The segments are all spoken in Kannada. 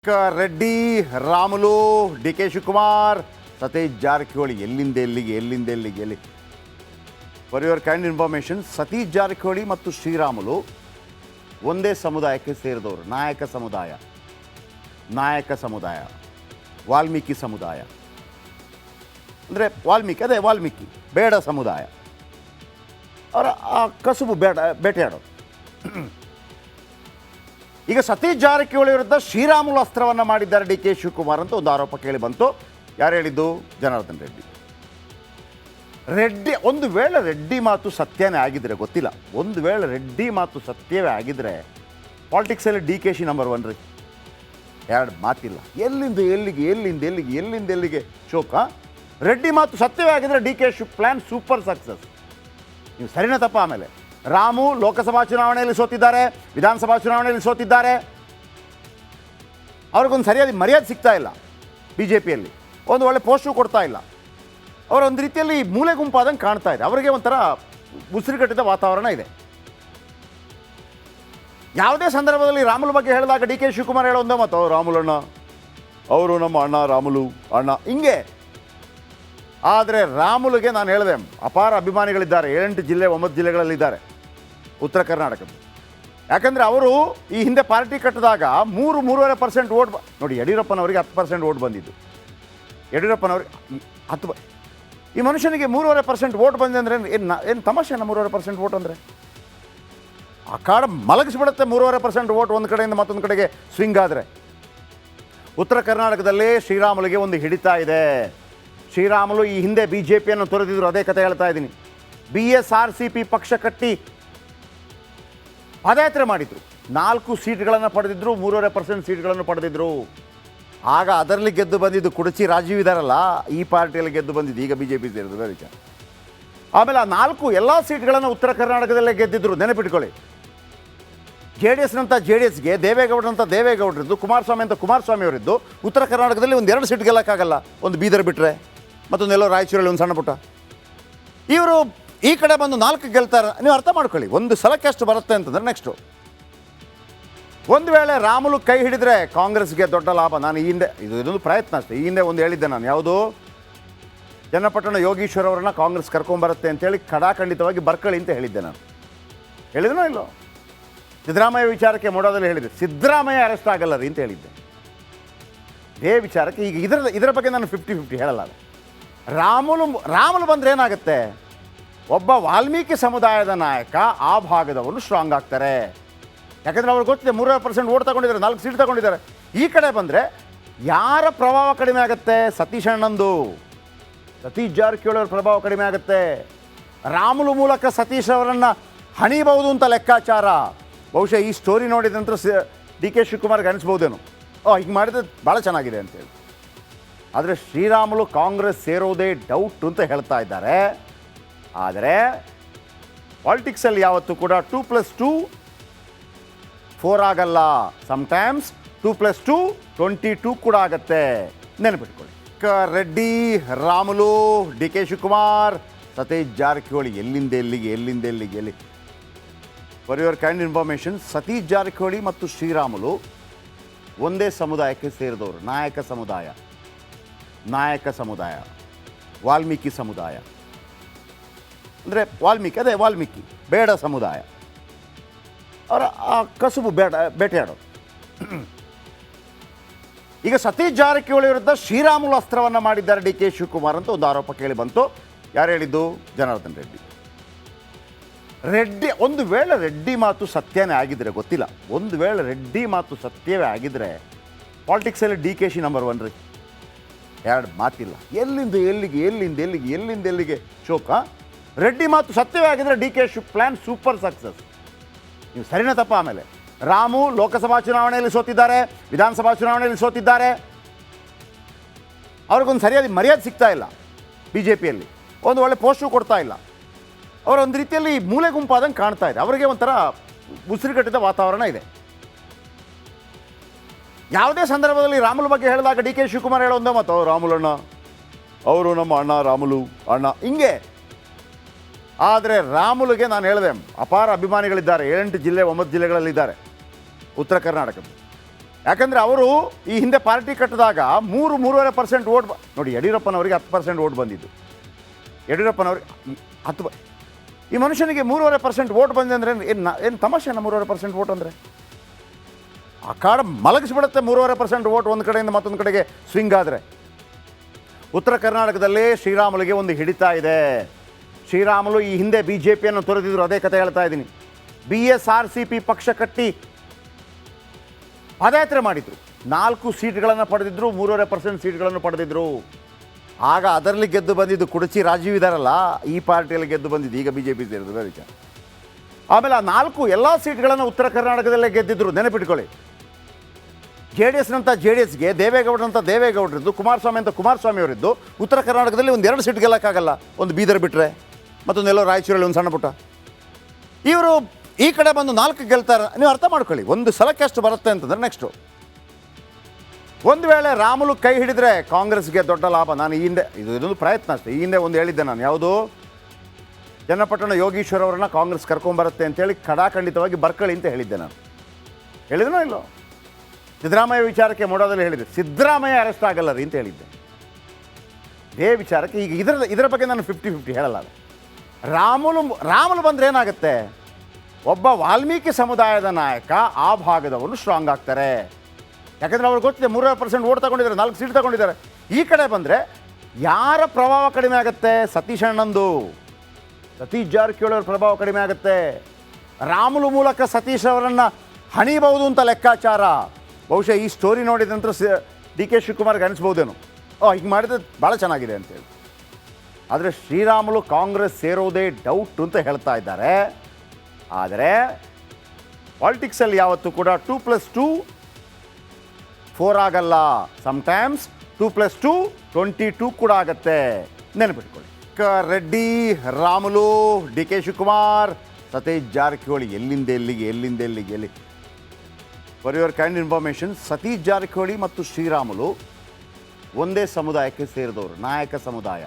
ರೆಡ್ಡಿ, ರಾಮುಲು, ಡಿ ಕೆ ಶಿವಕುಮಾರ್, ಸತೀಶ್ ಜಾರಕಿಹೊಳಿ ಎಲ್ಲಿಂದ ಎಲ್ಲಿ for your kind information, Satish Jarkiholi ಮತ್ತು ಶ್ರೀರಾಮುಲು ಒಂದೇ ಸಮುದಾಯಕ್ಕೆ ಸೇರಿದವರು. ನಾಯಕ ಸಮುದಾಯ ವಾಲ್ಮೀಕಿ ಸಮುದಾಯ ಅಂದರೆ ವಾಲ್ಮೀಕಿ ಬೇಡ ಸಮುದಾಯ. ಅವರ ಆ ಕಸುಬು ಬೇಟೆಯಾಡೋದು. ಈಗ ಸತೀಶ್ ಜಾರಕಿಹೊಳಿ ವಿರುದ್ಧ ಶ್ರೀರಾಮುಲು ಅಸ್ತ್ರವನ್ನು ಮಾಡಿದ್ದಾರೆ ಡಿ ಕೆ ಶಿವಕುಮಾರ್ ಅಂತ ಒಂದು ಆರೋಪ ಕೇಳಿ ಬಂತು. ಯಾರು ಹೇಳಿದ್ದು? ಜನಾರ್ದನ್ ರೆಡ್ಡಿ. ಒಂದು ವೇಳೆ ರೆಡ್ಡಿ ಮಾತು ಸತ್ಯನೇ ಆಗಿದ್ರೆ ಗೊತ್ತಿಲ್ಲ, ಒಂದು ವೇಳೆ ರೆಡ್ಡಿ ಮಾತು ಸತ್ಯವೇ ಆಗಿದ್ರೆ ಪಾಲಿಟಿಕ್ಸಲ್ಲಿ ಡಿ ಕೆ ಶಿ ನಂಬರ್ 1 ರೀ, ಎರಡು ಮಾತಿಲ್ಲ. ಎಲ್ಲಿಂದ ಎಲ್ಲಿಗೆ ಶೋಕ. ರೆಡ್ಡಿ ಮಾತು ಸತ್ಯವೇ ಆಗಿದ್ರೆ D K she plan super success. ನೀವು ಸರಿನಾ ತಪ್ಪ? ಆಮೇಲೆ ರಾಮು ಲೋಕಸಭಾ ಚುನಾವಣೆಯಲ್ಲಿ ಸೋತಿದ್ದಾರೆ, ವಿಧಾನಸಭಾ ಚುನಾವಣೆಯಲ್ಲಿ ಸೋತಿದ್ದಾರೆ. ಅವ್ರಿಗೊಂದು ಸರಿಯಾದ ಮರ್ಯಾದೆ ಸಿಗ್ತಾ ಇಲ್ಲ. ಬಿ ಜೆ ಪಿಯಲ್ಲಿ ಒಂದು ಒಳ್ಳೆ ಪೋಸ್ಟು ಕೊಡ್ತಾ ಇಲ್ಲ. ಅವರ ಒಂದು ರೀತಿಯಲ್ಲಿ ಮೂಲೆ ಗುಂಪಾದಂಗೆ ಕಾಣ್ತಾ ಇದೆ. ಅವರಿಗೆ ಒಂಥರ ಉಸಿರುಗಟ್ಟಿದ ವಾತಾವರಣ ಇದೆ. ಯಾವುದೇ ಸಂದರ್ಭದಲ್ಲಿ ರಾಮುಲು ಬಗ್ಗೆ ಹೇಳಿದಾಗ ಡಿ ಕೆ ಶಿವಕುಮಾರ್ ಹೇಳೋ ಒಂದೇ ಮಾತು, ರಾಮುಲಣ್ಣ ಅವರು ನಮ್ಮ ಅಣ್ಣ, ರಾಮುಲು ಅಣ್ಣ ಹಿಂಗೆ. ಆದರೆ ರಾಮುಲುಗೆ ನಾನು ಹೇಳಿದೆ, ಅಪಾರ ಅಭಿಮಾನಿಗಳಿದ್ದಾರೆ. 7 ಜಿಲ್ಲೆ 9 ಜಿಲ್ಲೆಗಳಲ್ಲಿದ್ದಾರೆ ಉತ್ತರ ಕರ್ನಾಟಕದ. ಯಾಕಂದರೆ ಅವರು ಈ ಹಿಂದೆ ಪಾರ್ಟಿ ಕಟ್ಟಿದಾಗ 3-3.5% ಓಟ್ ನೋಡಿ. ಯಡಿಯೂರಪ್ಪನವರಿಗೆ 10% ಓಟ್ ಬಂದಿದ್ದು. ಯಡಿಯೂರಪ್ಪನವ್ರಿಗೆ 10. ಈ ಮನುಷ್ಯನಿಗೆ 3.5% ಓಟ್ ಬಂದಿದೆ ಅಂದರೆ ಏನು ತಮಾಷೆನ? 3.5% ಓಟ್ ಅಂದರೆ ಆ ಕಾಡ ಮಲಗಿಸ್ಬಿಡುತ್ತೆ. 3.5% ಓಟ್ ಒಂದು ಕಡೆಯಿಂದ ಮತ್ತೊಂದು ಕಡೆಗೆ ಸ್ವಿಂಗ್ ಆದರೆ. ಉತ್ತರ ಕರ್ನಾಟಕದಲ್ಲಿ ಶ್ರೀರಾಮುಲಿಗೆ ಒಂದು ಹಿಡಿತಾ ಇದೆ. ಶ್ರೀರಾಮುಲು ಈ ಹಿಂದೆ ಬಿ ಜೆ ಪಿಯನ್ನು ತೊರೆದಿದ್ರು, ಅದೇ ಕತೆ ಹೇಳ್ತಾ ಇದ್ದೀನಿ. BSRCP ಪಕ್ಷ ಕಟ್ಟಿ ಪಾದಯಾತ್ರೆ ಮಾಡಿದರು. 4 ಸೀಟ್ಗಳನ್ನು ಪಡೆದಿದ್ದರು, 3.5% ಸೀಟ್ಗಳನ್ನು ಪಡೆದಿದ್ದರು. ಆಗ ಅದರಲ್ಲಿ ಗೆದ್ದು ಬಂದಿದ್ದು ಕುಡಚಿ ರಾಜೀವ್ ಇದ್ದಾರಲ್ಲ, ಈ ಪಾರ್ಟಿಯಲ್ಲಿ ಗೆದ್ದು ಬಂದಿದ್ದು. ಈಗ ಬಿ ಜೆ ಪಿ ಸೇರಿದ್ರು ವಿಚಾರ. ಆಮೇಲೆ ಆ 4 ಎಲ್ಲ ಸೀಟ್ಗಳನ್ನು ಉತ್ತರ ಕರ್ನಾಟಕದಲ್ಲೇ ಗೆದ್ದಿದ್ರು, ನೆನಪಿಟ್ಕೊಳ್ಳಿ. JDSಗೆ ದೇವೇಗೌಡರಂತ ದೇವೇಗೌಡರಿದ್ದು, ಕುಮಾರಸ್ವಾಮಿ ಅಂತ ಕುಮಾರಸ್ವಾಮಿ ಅವರಿದ್ದು. ಉತ್ತರ ಕರ್ನಾಟಕದಲ್ಲಿ ಒಂದು 2 ಸೀಟ್ ಗೆಲ್ಲಕ್ಕಾಗಲ್ಲ. ಒಂದು ಬೀದರ್ ಬಿಟ್ಟರೆ ಮತ್ತೊಂದೆಲ್ಲೋ ರಾಯಚೂರಲ್ಲಿ ಒಂದು ಸಣ್ಣ ಪುಟ್ಟ. ಇವರು ಈ ಕಡೆ ಬಂದು 4 ಗೆಲ್ತಾರೆ. ನೀವು ಅರ್ಥ ಮಾಡ್ಕೊಳ್ಳಿ, ಒಂದು ಸಲಕ್ಕೆ ಎಷ್ಟು ಬರುತ್ತೆ ಅಂತಂದರೆ ನೆಕ್ಸ್ಟು ಒಂದು ವೇಳೆ ರಾಮುಲು ಕೈ ಹಿಡಿದ್ರೆ ಕಾಂಗ್ರೆಸ್ಗೆ ದೊಡ್ಡ ಲಾಭ. ನಾನು ಈ ಹಿಂದೆ ಇದೊಂದು ಪ್ರಯತ್ನ ಅಷ್ಟೇ. ಈ ಹಿಂದೆ ಒಂದು ಹೇಳಿದ್ದೆ ನಾನು, ಯಾವುದು ಚನ್ನಪಟ್ಟಣ ಯೋಗೀಶ್ವರ್ ಅವರನ್ನು ಕಾಂಗ್ರೆಸ್ ಕರ್ಕೊಂಬರುತ್ತೆ ಅಂತೇಳಿ ಖಡಾಖಂಡಿತವಾಗಿ ಬರ್ಕಳಿ ಅಂತ ಹೇಳಿದ್ದೆ ನಾನು. ಹೇಳಿದನೋ ಇಲ್ಲೋ? ಸಿದ್ದರಾಮಯ್ಯ ವಿಚಾರಕ್ಕೆ ಮೊಡದಲ್ಲಿ ಹೇಳಿದ್ದೆ, ಸಿದ್ದರಾಮಯ್ಯ ಅರೆಸ್ಟ್ ಆಗಲ್ಲ ರೀ ಅಂತ ಹೇಳಿದ್ದೆ. ಇದೇ ವಿಚಾರಕ್ಕೆ ಈಗ ಇದರ ಬಗ್ಗೆ ನಾನು 50-50 ಹೇಳಲ್ಲ. ರಾಮುಲು ಬಂದರೆ ಏನಾಗುತ್ತೆ? ಒಬ್ಬ ವಾಲ್ಮೀಕಿ ಸಮುದಾಯದ ನಾಯಕ ಆ ಭಾಗದವರು ಸ್ಟ್ರಾಂಗ್ ಆಗ್ತಾರೆ. ಯಾಕಂದರೆ ಅವ್ರಿಗೆ ಗೊತ್ತಿದೆ 3% ಓಟ್ ತಗೊಂಡಿದ್ದಾರೆ, 4 ಸೀಟ್ ತಗೊಂಡಿದ್ದಾರೆ. ಈ ಕಡೆ ಬಂದರೆ ಯಾರ ಪ್ರಭಾವ ಕಡಿಮೆ ಆಗುತ್ತೆ? ಸತೀಶ್ ಜಾರಕಿಹೊಳಿ ಅವರ ಪ್ರಭಾವ ಕಡಿಮೆ ಆಗುತ್ತೆ. ರಾಮುಲು ಮೂಲಕ ಸತೀಶ್ ಅವರನ್ನು ಹಣಿಬಹುದು ಅಂತ ಲೆಕ್ಕಾಚಾರ. ಬಹುಶಃ ಈ ಸ್ಟೋರಿ ನೋಡಿದ ನಂತರ ಡಿ ಕೆ ಶಿವಕುಮಾರ್ಗೆ ಅನಿಸ್ಬೋದೇನು, ಹೀಗೆ ಮಾಡಿದ್ರೆ ಭಾಳ ಚೆನ್ನಾಗಿದೆ ಅಂತೇಳಿ. ಆದರೆ ಶ್ರೀರಾಮುಲು ಕಾಂಗ್ರೆಸ್ ಸೇರೋದೇ ಡೌಟ್ ಅಂತ ಹೇಳ್ತಾ ಇದ್ದಾರೆ. ಆದರೆ ಪಾಲಿಟಿಕ್ಸಲ್ಲಿ ಯಾವತ್ತೂ ಕೂಡ 2+2 4 ಆಗಲ್ಲ. ಸಮ್ಟೈಮ್ಸ್ 2+2 22 ಕೂಡ ಆಗತ್ತೆ, ನೆನಪಿಟ್ಕೊಳ್ಳಿ. ರೆಡ್ಡಿ, ರಾಮುಲು, ಡಿ ಕೆ ಶಿವಕುಮಾರ್, ಸತೀಶ್ ಜಾರಕಿಹೊಳಿ ಎಲ್ಲಿಂದ ಎಲ್ಲಿ for your kind information, Satish Jarkiholi ಮತ್ತು ಶ್ರೀರಾಮುಲು ಒಂದೇ ಸಮುದಾಯಕ್ಕೆ ಸೇರಿದವರು. ನಾಯಕ ಸಮುದಾಯ ವಾಲ್ಮೀಕಿ ಸಮುದಾಯ ಅಂದರೆ ವಾಲ್ಮೀಕಿ ಬೇಡ ಸಮುದಾಯ. ಅವರ ಆ ಕಸುಬು ಬೇಟೆಯಾಡೋದು. ಈಗ ಸತೀಶ್ ಜಾರಕಿಹೊಳಿ ವಿರುದ್ಧ ಶ್ರೀರಾಮುಲು ಅಸ್ತ್ರವನ್ನು ಮಾಡಿದ್ದಾರೆ ಡಿ ಕೆ ಶಿವಕುಮಾರ್ ಅಂತ ಒಂದು ಆರೋಪ ಕೇಳಿ ಬಂತು. ಯಾರು ಹೇಳಿದ್ದು? ಜನಾರ್ದನ್ ರೆಡ್ಡಿ. ಒಂದು ವೇಳೆ ರೆಡ್ಡಿ ಮಾತು ಸತ್ಯನೇ ಆಗಿದ್ರೆ ಗೊತ್ತಿಲ್ಲ, ಒಂದು ವೇಳೆ ರೆಡ್ಡಿ ಮಾತು ಸತ್ಯವೇ ಆಗಿದ್ರೆ ಪಾಲಿಟಿಕ್ಸಲ್ಲಿ ಡಿ ಕೆ ಶಿ ನಂಬರ್ 1 ರೀ, ಎರಡು ಮಾತಿಲ್ಲ. ಎಲ್ಲಿಂದ ಎಲ್ಲಿಗೆ ಶೋಕ. ರೆಡ್ಡಿ ಮಾತು ಸತ್ಯವೇ ಆಗಿದ್ರೆ D K she plan super success. ನೀವು ಸರಿನಾ ತಪ್ಪ? ಆಮೇಲೆ ರಾಮು ಲೋಕಸಭಾ ಚುನಾವಣೆಯಲ್ಲಿ ಸೋತಿದ್ದಾರೆ, ವಿಧಾನಸಭಾ ಚುನಾವಣೆಯಲ್ಲಿ ಸೋತಿದ್ದಾರೆ. ಅವ್ರಿಗೊಂದು ಸರಿಯಾದ ಮರ್ಯಾದೆ ಸಿಗ್ತಾ ಇಲ್ಲ. ಬಿ ಜೆ ಪಿಯಲ್ಲಿ ಒಂದು ಒಳ್ಳೆ ಪೋಸ್ಟು ಕೊಡ್ತಾ ಇಲ್ಲ. ಅವರ ಒಂದು ರೀತಿಯಲ್ಲಿ ಮೂಲೆ ಗುಂಪಾದಂಗೆ ಕಾಣ್ತಾ ಇದೆ. ಅವರಿಗೆ ಒಂಥರ ಉಸಿರುಗಟ್ಟಿದ ವಾತಾವರಣ ಇದೆ. ಯಾವುದೇ ಸಂದರ್ಭದಲ್ಲಿ ರಾಮುಲು ಬಗ್ಗೆ ಹೇಳಿದಾಗ ಡಿ ಕೆ ಶಿವಕುಮಾರ್ ಹೇಳೋ ಒಂದೇ ಮಾತು, ರಾಮುಲಣ್ಣ ಅವರು ನಮ್ಮ ಅಣ್ಣ, ರಾಮುಲು ಅಣ್ಣ ಹಿಂಗೆ. ಆದರೆ ರಾಮುಲುಗೆ ನಾನು ಹೇಳಿದೆ, ಅಪಾರ ಅಭಿಮಾನಿಗಳಿದ್ದಾರೆ. 7 ಜಿಲ್ಲೆ 9 ಜಿಲ್ಲೆಗಳಲ್ಲಿದ್ದಾರೆ ಉತ್ತರ ಕರ್ನಾಟಕದ. ಯಾಕಂದರೆ ಅವರು ಈ ಹಿಂದೆ ಪಾರ್ಟಿ ಕಟ್ಟಿದಾಗ 3-3.5% ಓಟ್ ನೋಡಿ, ಯಡಿಯೂರಪ್ಪನವರಿಗೆ 10% ಓಟ್ ಬಂದಿದ್ದು. ಯಡಿಯೂರಪ್ಪನವ್ರಿಗೆ 10 ಈ ಮನುಷ್ಯನಿಗೆ 3.5% ಓಟ್ ಬಂದಿದೆ ಅಂದರೆ ಏನು ತಮಾಷೆನ? 3.5% ಓಟ್ ಅಂದರೆ ಆ ಕಾಡ ಮಲಗಿಸ್ಬಿಡುತ್ತೆ. 3.5% ಓಟ್ ಒಂದು ಕಡೆಯಿಂದ ಮತ್ತೊಂದು ಕಡೆಗೆ ಸ್ವಿಂಗ್ ಆದರೆ. ಉತ್ತರ ಕರ್ನಾಟಕದಲ್ಲಿ ಶ್ರೀರಾಮುಲುಗೆ ಒಂದು ಹಿಡಿತಾ ಇದೆ. ಶ್ರೀರಾಮುಲು ಈ ಹಿಂದೆ BJPಯನ್ನು ತೊರೆದಿದ್ರು, ಅದೇ ಕತೆ ಹೇಳ್ತಾ ಇದ್ದೀನಿ. BSRCP ಪಕ್ಷ ಕಟ್ಟಿ ಪಾದಯಾತ್ರೆ ಮಾಡಿದರು. 4 ಸೀಟ್ಗಳನ್ನು ಪಡೆದಿದ್ದರು, 3.5% ಸೀಟ್ಗಳನ್ನು ಪಡೆದಿದ್ದರು. ಆಗ ಅದರಲ್ಲಿ ಗೆದ್ದು ಬಂದಿದ್ದು ಕುಡಚಿ ರಾಜೀವ್ ಇದ್ದಾರಲ್ಲ, ಈ ಪಾರ್ಟಿಯಲ್ಲಿ ಗೆದ್ದು ಬಂದಿದ್ದು, ಈಗ BJP ಸೇರಿದ್ರು, ಬೇರೆ ವಿಚಾರ. ಆಮೇಲೆ ಆ 4 ಎಲ್ಲ ಸೀಟ್ಗಳನ್ನು ಉತ್ತರ ಕರ್ನಾಟಕದಲ್ಲೇ ಗೆದ್ದಿದ್ರು, ನೆನಪಿಟ್ಕೊಳ್ಳಿ. JDSಗೆ ದೇವೇಗೌಡರಂಥ ದೇವೇಗೌಡರಿದ್ದು, ಕುಮಾರಸ್ವಾಮಿ ಅಂತ ಕುಮಾರಸ್ವಾಮಿ ಅವರಿದ್ದು. ಉತ್ತರ ಕರ್ನಾಟಕದಲ್ಲಿ ಒಂದು 2 ಸೀಟ್ ಗೆಲ್ಲಕ್ಕಾಗಲ್ಲ, ಒಂದು ಬೀದರ್ ಬಿಟ್ಟರೆ, ಮತ್ತೊಂದೆಲ್ಲೋ ರಾಯಚೂರಲ್ಲಿ ಒಂದು ಸಣ್ಣ ಪುಟ್ಟ. ಇವರು ಈ ಕಡೆ ಬಂದು 4 ಗೆಲ್ತಾರೆ. ನೀವು ಅರ್ಥ ಮಾಡ್ಕೊಳ್ಳಿ, ಒಂದು ಸಲಕ್ಕೆ ಎಷ್ಟು ಬರುತ್ತೆ ಅಂತಂದರೆ ನೆಕ್ಸ್ಟು ಒಂದು ವೇಳೆ ರಾಮುಲು ಕೈ ಹಿಡಿದ್ರೆ ಕಾಂಗ್ರೆಸ್ಗೆ ದೊಡ್ಡ ಲಾಭ. ನಾನು ಈ ಹಿಂದೆ ಇದೊಂದು ಪ್ರಯತ್ನ ಅಷ್ಟೇ. ಈ ಹಿಂದೆ ಒಂದು ಹೇಳಿದ್ದೆ ನಾನು, ಯಾವುದು, ಚನ್ನಪಟ್ಟಣ ಯೋಗೀಶ್ವರ್ ಅವರನ್ನ ಕಾಂಗ್ರೆಸ್ ಕರ್ಕೊಂಬರುತ್ತೆ ಅಂತೇಳಿ ಖಡಾಖಂಡಿತವಾಗಿ ಬರ್ಕೊಳ್ಳಿ ಅಂತ ಹೇಳಿದ್ದೆ ನಾನು. ಹೇಳಿದ್ನೋ ಇಲ್ಲೋ? ಸಿದ್ದರಾಮಯ್ಯ ವಿಚಾರಕ್ಕೆ ಮೊಡದಲ್ಲಿ ಹೇಳಿದೆ, ಸಿದ್ದರಾಮಯ್ಯ ಅರೆಸ್ಟ್ ಆಗಲ್ಲ ರೀ ಅಂತ ಹೇಳಿದ್ದೆ. ಇದೇ ವಿಚಾರಕ್ಕೆ ಈಗ ಇದರ ಬಗ್ಗೆ ನಾನು 50-50 ಹೇಳಲ್ಲ. ರಾಮುಲು ಬಂದರೆ ಏನಾಗುತ್ತೆ? ಒಬ್ಬ ವಾಲ್ಮೀಕಿ ಸಮುದಾಯದ ನಾಯಕ ಆ ಭಾಗದವರು ಸ್ಟ್ರಾಂಗ್ ಆಗ್ತಾರೆ. ಯಾಕಂದರೆ ಅವ್ರಿಗೆ ಗೊತ್ತಿದೆ 3% ಓಟ್ ತಗೊಂಡಿದ್ದಾರೆ, 4 ಸೀಟ್ ತಗೊಂಡಿದ್ದಾರೆ. ಈ ಕಡೆ ಬಂದರೆ ಯಾರ ಪ್ರಭಾವ ಕಡಿಮೆ ಆಗುತ್ತೆ? ಸತೀಶ್ ಅಣ್ಣಂದು, ಸತೀಶ್ ಜಾರಕಿಹೊಳಿ ಅವ್ರ ಪ್ರಭಾವ ಕಡಿಮೆ ಆಗುತ್ತೆ. ರಾಮುಲು ಮೂಲಕ ಸತೀಶ್ ಅವರನ್ನು ಹಣಿಬಹುದು ಅಂತ ಲೆಕ್ಕಾಚಾರ. ಬಹುಶಃ ಈ ಸ್ಟೋರಿ ನೋಡಿದ ನಂತರ DK ಶಿವಕುಮಾರ್ಗೆ ಅನಿಸ್ಬೋದೇನು, ಹೀಗೆ ಮಾಡಿದ್ರೆ ಭಾಳ ಚೆನ್ನಾಗಿದೆ ಅಂತೇಳಿ. ಆದರೆ ಶ್ರೀರಾಮುಲು ಕಾಂಗ್ರೆಸ್ ಸೇರೋದೇ ಡೌಟ್ ಅಂತ ಹೇಳ್ತಾ ಇದ್ದಾರೆ. ಆದರೆ ಪಾಲಿಟಿಕ್ಸಲ್ಲಿ ಯಾವತ್ತೂ ಕೂಡ 2+2 4 ಆಗಲ್ಲ. ಸಮ್ಟೈಮ್ಸ್ 2+2 22 ಕೂಡ ಆಗತ್ತೆ, ನೆನಪಿಟ್ಕೊಳ್ಳಿ. ರೆಡ್ಡಿ, ರಾಮುಲು, DK ಶಿವಕುಮಾರ್, ಸತೀಶ್ ಜಾರಕಿಹೊಳಿ ಎಲ್ಲಿಂದ ಎಲ್ಲಿ for your kind information, Satish Jarkiholi ಮತ್ತು ಶ್ರೀರಾಮುಲು ಒಂದೇ ಸಮುದಾಯಕ್ಕೆ ಸೇರಿದವರು. ನಾಯಕ ಸಮುದಾಯ,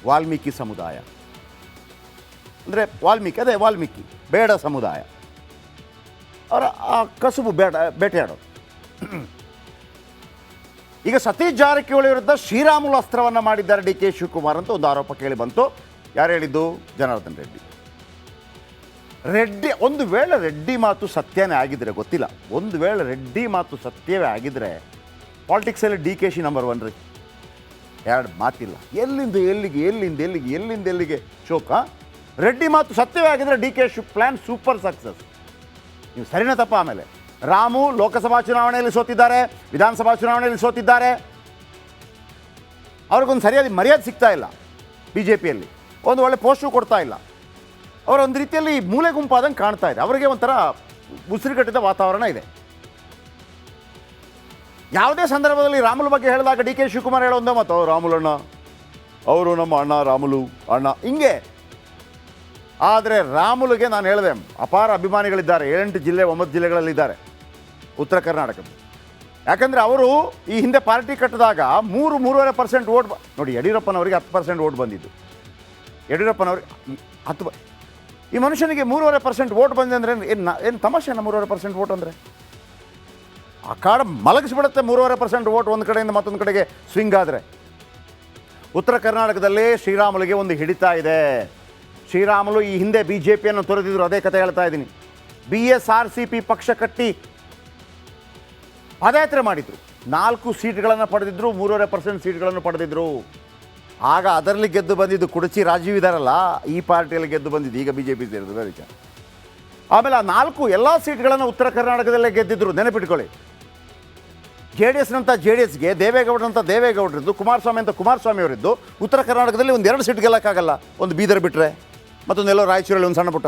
ವಾಲ್ಮೀಕಿ ಸಮುದಾಯ. ಅಂದರೆ ವಾಲ್ಮೀಕಿ ಬೇಡ ಸಮುದಾಯ. ಅವರ ಆ ಕಸುಬು ಬೇಟೆಯಾಡೋದು. ಈಗ ಸತೀಶ್ ಜಾರಕಿಹೊಳಿ ವಿರುದ್ಧ ಶ್ರೀರಾಮುಲು ಅಸ್ತ್ರವನ್ನು ಮಾಡಿದ್ದಾರೆ DK ಶಿವಕುಮಾರ್ ಅಂತ ಒಂದು ಆರೋಪ ಕೇಳಿ ಬಂತು. ಯಾರು ಹೇಳಿದ್ದು? ಜನಾರ್ದನ್ ರೆಡ್ಡಿ. ಒಂದು ವೇಳೆ ರೆಡ್ಡಿ ಮಾತು ಸತ್ಯನೇ ಆಗಿದ್ದರೆ ಗೊತ್ತಿಲ್ಲ, ಒಂದು ವೇಳೆ ರೆಡ್ಡಿ ಮಾತು ಸತ್ಯವೇ ಆಗಿದ್ದರೆ ಪಾಲಿಟಿಕ್ಸಲ್ಲಿ DKಶಿ ನಂಬರ್ 1 ರೀ, ಎರಡು ಮಾತಿಲ್ಲ. ಎಲ್ಲಿಂದ ಎಲ್ಲಿಗೆ ಶೋಕ. ರೆಡ್ಡಿ ಮಾತು ಸತ್ಯವೇ ಆಗಿದ್ದರೆ DK ಪ್ಲ್ಯಾನ್ ಸೂಪರ್ ಸಕ್ಸಸ್. ನೀವು ಸರಿನಾ ತಪ್ಪ? ಆಮೇಲೆ ರಾಮು ಲೋಕಸಭಾ ಚುನಾವಣೆಯಲ್ಲಿ ಸೋತಿದ್ದಾರೆ, ವಿಧಾನಸಭಾ ಚುನಾವಣೆಯಲ್ಲಿ ಸೋತಿದ್ದಾರೆ. ಅವ್ರಿಗೊಂದು ಸರಿಯಾದ ಮರ್ಯಾದೆ ಸಿಗ್ತಾ ಇಲ್ಲ. BJPಯಲ್ಲಿ ಒಂದು ಒಳ್ಳೆ ಪೋಸ್ಟು ಕೊಡ್ತಾ ಇಲ್ಲ. ಅವರೊಂದು ರೀತಿಯಲ್ಲಿ ಮೂಲೆ ಗುಂಪಾದಂಗೆ ಕಾಣ್ತಾ ಇದೆ. ಅವರಿಗೆ ಒಂಥರ ಉಸಿರುಗಟ್ಟಿದ ವಾತಾವರಣ ಇದೆ. ಯಾವುದೇ ಸಂದರ್ಭದಲ್ಲಿ ರಾಮುಲು ಬಗ್ಗೆ ಹೇಳಿದಾಗ DK ಶಿವಕುಮಾರ್ ಹೇಳೋ ಒಂದೇ ಮಾತು, ರಾಮುಲಣ್ಣ ಅವರು ನಮ್ಮ ಅಣ್ಣ, ರಾಮುಲು ಅಣ್ಣ, ಹಿಂಗೆ. ಆದರೆ ರಾಮುಲುಗೆ ನಾನು ಹೇಳಿದೆ, ಅಪಾರ ಅಭಿಮಾನಿಗಳಿದ್ದಾರೆ. 8 ಜಿಲ್ಲೆ 9 ಜಿಲ್ಲೆಗಳಲ್ಲಿದ್ದಾರೆ ಉತ್ತರ ಕರ್ನಾಟಕದ. ಯಾಕಂದರೆ ಅವರು ಈ ಹಿಂದೆ ಪಾರ್ಟಿ ಕಟ್ಟಿದಾಗ 3-3.5% ಓಟ್ ನೋಡಿ, ಯಡಿಯೂರಪ್ಪನವರಿಗೆ 10% ಓಟ್ ಬಂದಿದ್ದು. ಯಡಿಯೂರಪ್ಪನವ್ರಿಗೆ 10 ಈ ಮನುಷ್ಯನಿಗೆ 3.5% ಓಟ್ ಬಂದಿದೆ ಅಂದರೆ ಏನು ತಮಾಷೆನ? 3.5% ಓಟ್ ಅಂದರೆ ಆ ಕಾಡ ಮಲಗಿಸ್ಬಿಡುತ್ತೆ. 3.5% ಓಟ್ ಒಂದು ಕಡೆಯಿಂದ ಮತ್ತೊಂದು ಕಡೆಗೆ ಸ್ವಿಂಗ್ ಆದರೆ. ಉತ್ತರ ಕರ್ನಾಟಕದಲ್ಲಿ ಶ್ರೀರಾಮುಲುಗೆ ಒಂದು ಹಿಡಿತಾ ಇದೆ. ಶ್ರೀರಾಮುಲು ಈ ಹಿಂದೆ BJPಯನ್ನು ತೊರೆದಿದ್ರು, ಅದೇ ಕತೆ ಹೇಳ್ತಾ ಇದ್ದೀನಿ. BSRCP ಪಕ್ಷ ಕಟ್ಟಿ ಪಾದಯಾತ್ರೆ ಮಾಡಿದರು. 4 ಸೀಟ್ಗಳನ್ನು ಪಡೆದಿದ್ದರು, 3.5% ಸೀಟ್ಗಳನ್ನು ಪಡೆದಿದ್ದರು. ಆಗ ಅದರಲ್ಲಿ ಗೆದ್ದು ಬಂದಿದ್ದು ಕುಡಚಿ ರಾಜೀವ್ ಇದ್ದಾರಲ್ಲ, ಈ ಪಾರ್ಟಿಯಲ್ಲಿ ಗೆದ್ದು ಬಂದಿದ್ದು, ಈಗ BJP ಸೇರಿದ್ರು, ಬೇರೆ ವಿಚಾರ. ಆಮೇಲೆ ಆ 4 ಎಲ್ಲ ಸೀಟ್ಗಳನ್ನು ಉತ್ತರ ಕರ್ನಾಟಕದಲ್ಲೇ ಗೆದ್ದಿದ್ರು, ನೆನಪಿಟ್ಕೊಳ್ಳಿ. JDSಗೆ ದೇವೇಗೌಡರಂಥ ದೇವೇಗೌಡರಿದ್ದು, ಕುಮಾರಸ್ವಾಮಿ ಅಂತ ಕುಮಾರಸ್ವಾಮಿ ಅವರಿದ್ದು. ಉತ್ತರ ಕರ್ನಾಟಕದಲ್ಲಿ ಒಂದು 2 ಸೀಟ್ ಗೆಲ್ಲಕ್ಕಾಗಲ್ಲ, ಒಂದು ಬೀದರ್ ಬಿಟ್ಟರೆ, ಮತ್ತೊಂದೆಲ್ಲೋ ರಾಯಚೂರಲ್ಲಿ ಒಂದು ಸಣ್ಣ ಪುಟ್ಟ.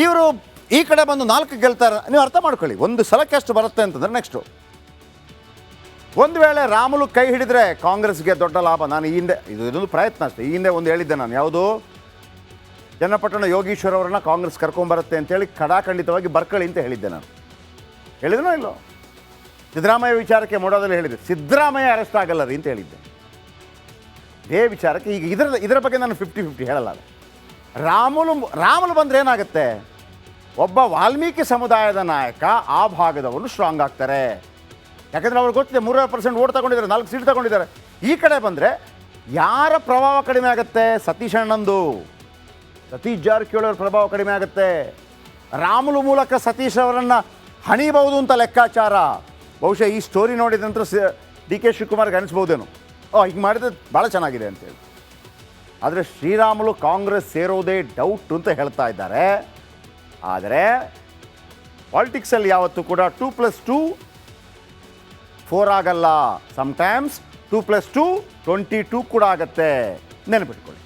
ಇವರು ಈ ಕಡೆ ಬಂದು 4 ಗೆಲ್ತಾರೆ. ನೀವು ಅರ್ಥ ಮಾಡ್ಕೊಳ್ಳಿ, ಒಂದು ಸಲಕ್ಕೆ ಎಷ್ಟು ಬರುತ್ತೆ ಅಂತಂದರೆ ನೆಕ್ಸ್ಟು ಒಂದು ವೇಳೆ ರಾಮುಲು ಕೈ ಹಿಡಿದ್ರೆ ಕಾಂಗ್ರೆಸ್ಗೆ ದೊಡ್ಡ ಲಾಭ. ನಾನು ಈ ಹಿಂದೆ ಇದೊಂದು ಪ್ರಯತ್ನ ಅಷ್ಟೇ. ಈ ಹಿಂದೆ ಒಂದು ಹೇಳಿದ್ದೆ ನಾನು, ಯಾವುದು, ಚನ್ನಪಟ್ಟಣ ಯೋಗೀಶ್ವರ್ ಅವರನ್ನ ಕಾಂಗ್ರೆಸ್ ಕರ್ಕೊಂಬರುತ್ತೆ ಅಂತೇಳಿ ಖಡಾಖಂಡಿತವಾಗಿ ಬರ್ಕೊಳ್ಳಿ ಅಂತ ಹೇಳಿದ್ದೆ ನಾನು. ಹೇಳಿದ್ನೋ ಇಲ್ಲೋ? ಸಿದ್ದರಾಮಯ್ಯ ವಿಚಾರಕ್ಕೆ ಮೊಡದಲ್ಲಿ ಹೇಳಿದೆ, ಸಿದ್ದರಾಮಯ್ಯ ಅರೆಸ್ಟ್ ಆಗಲ್ಲ ರೀ ಅಂತ ಹೇಳಿದ್ದೆ. ಇದೇ ವಿಚಾರಕ್ಕೆ ಈಗ ಇದರ ಬಗ್ಗೆ ನಾನು 50-50 ಹೇಳಲ್ಲ. ರಾಮುಲು ಬಂದರೆ ಏನಾಗುತ್ತೆ? ಒಬ್ಬ ವಾಲ್ಮೀಕಿ ಸಮುದಾಯದ ನಾಯಕ ಆ ಭಾಗದವನು ಸ್ಟ್ರಾಂಗ್ ಆಗ್ತಾರೆ. ಯಾಕಂದರೆ ಅವ್ರಿಗೆ ಗೊತ್ತಿದೆ 3% ಓಟ್ ತಗೊಂಡಿದ್ದಾರೆ, 4 ಸೀಟ್ ತಗೊಂಡಿದ್ದಾರೆ. ಈ ಕಡೆ ಬಂದರೆ ಯಾರ ಪ್ರಭಾವ ಕಡಿಮೆ ಆಗುತ್ತೆ? ಸತೀಶ್ ಅಣ್ಣಂದು, ಸತೀಶ್ ಜಾರಕಿಹೊಳಿ ಅವ್ರ ಪ್ರಭಾವ ಕಡಿಮೆ ಆಗುತ್ತೆ. ರಾಮುಲು ಮೂಲಕ ಸತೀಶ್ ಅವರನ್ನು ಹಣಿಬಹುದು ಅಂತ ಲೆಕ್ಕಾಚಾರ. ಬಹುಶಃ ಈ ಸ್ಟೋರಿ ನೋಡಿದ ನಂತರ ಡಿ ಕೆ ಶಿವಕುಮಾರ್ಗೆ ಅನಿಸ್ಬೋದೇನು, ಹಿಂಗೆ ಮಾಡಿದ್ರೆ ಭಾಳ ಚೆನ್ನಾಗಿದೆ ಅಂತೇಳಿ. ಆದರೆ ಶ್ರೀರಾಮುಲು ಕಾಂಗ್ರೆಸ್ ಸೇರೋದೇ ಡೌಟ್ ಅಂತ ಹೇಳ್ತಾ ಇದ್ದಾರೆ. ಆದರೆ ಪಾಲಿಟಿಕ್ಸಲ್ಲಿ ಯಾವತ್ತೂ ಕೂಡ 2+2 4 ಆಗಲ್ಲ. ಸಮ್ಟೈಮ್ಸ್ 2+2 22 ಕೂಡ ಆಗತ್ತೆ, ನೆನಪಿಟ್ಕೊಳ್ಳಿ.